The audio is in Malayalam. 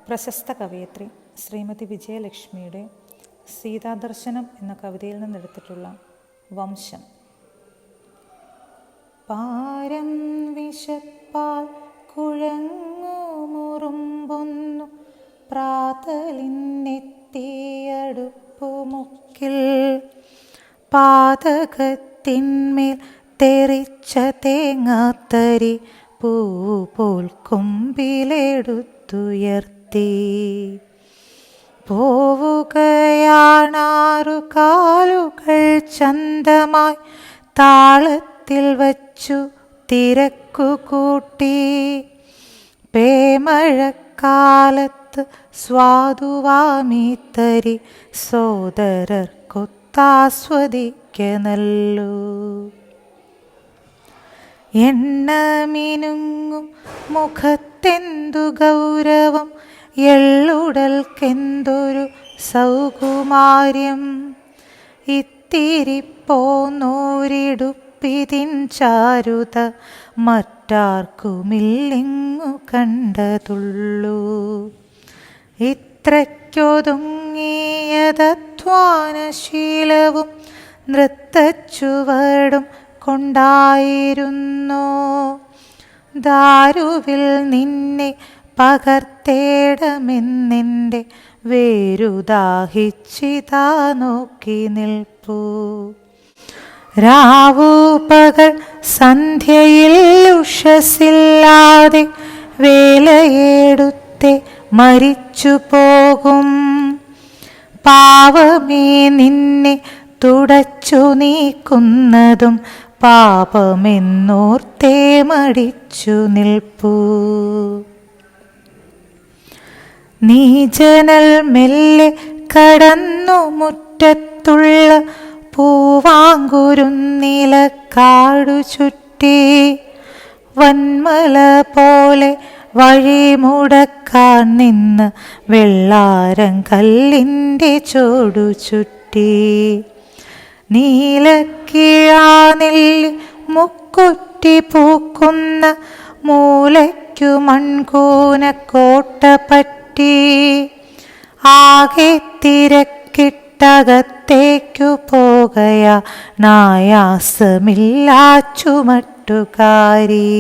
പ്രശസ്ത കവയിത്രി ശ്രീമതി വിജയലക്ഷ്മിയുടെ സീതാദർശനം എന്ന കവിതയിൽ നിന്നെടുത്തിട്ടുള്ള വംശം. പാരം വിശപ്പാൽ കുഴങ്ങുമുറുമ്പൊന്നു പ്രാതലിനെത്തിയടുപ്പുമുക്കിൽ പാതകത്തിന്മേൽ തെറിച്ച തേങ്ങാത്തരി പൂ പോൽ കൊമ്പിലെടുത്തുയർത്തി പോവുകയാണാറു കാലുകൾ ചന്തമായി താളത്തിൽ വച്ചു തിരക്കു കൂട്ടി. പേമഴക്കാലത്ത് സ്വാദുവാമീത്തരി സോദരർക്കൊത്താസ്വദിക്കനല്ലോ. എണ്ണമിനുങ്ങും മുഖത്തെന്തു ഗൗരവം, എള്ളുടൽക്കെന്തൊരു സൗകുമാര്യം. ഇത്തിരി പോന്നോരിടുപ്പിതിൻ ചാരുത മറ്റാർക്കുമില്ലിങ്ങു കണ്ടതുള്ളൂ. ഇത്രയ്ക്കൊതുങ്ങിയതധ്വാനശീലവും നൃത്തച്ചുവടും കൊണ്ടായിരുന്നോ ദാരുവിൽ നിന്നെ പകർത്തേടമെന്നെൻ്റെ വേരുദാഹിച്ചിതാ നോക്കി നിൽപ്പൂ. രാവുപകൽ സന്ധ്യയിൽ ഉഷസ്സില്ലാതെ വേലയെടുത്തെ മരിച്ചു പോകും. പാവമേ നിന്നെ തുടച്ചു നീക്കുന്നതും പാപമെന്നോർത്തേ മടിച്ചു നിൽപ്പൂ. നീ ജനൽ മെല്ലെ കടന്നു മുറ്റത്തുള്ള പൂവാങ്കുരുന്നിലക്കാടു ചുറ്റി. വന്മല പോലെ വഴിമുടക്കാൻ നിന്ന് വെള്ളാരം കല്ലിൻ്റെ ചോടു ചുറ്റി. നീലക്കിഴാനെല്ലി മുക്കുറ്റി പൂക്കുന്ന മൂലയ്ക്കു മൺകൂനക്കോട്ട പറ്റി. ആകെ തിരക്കിട്ടകത്തേക്കു പോകയാ നായാസമില്ലാ ചുമട്ടുകാരി.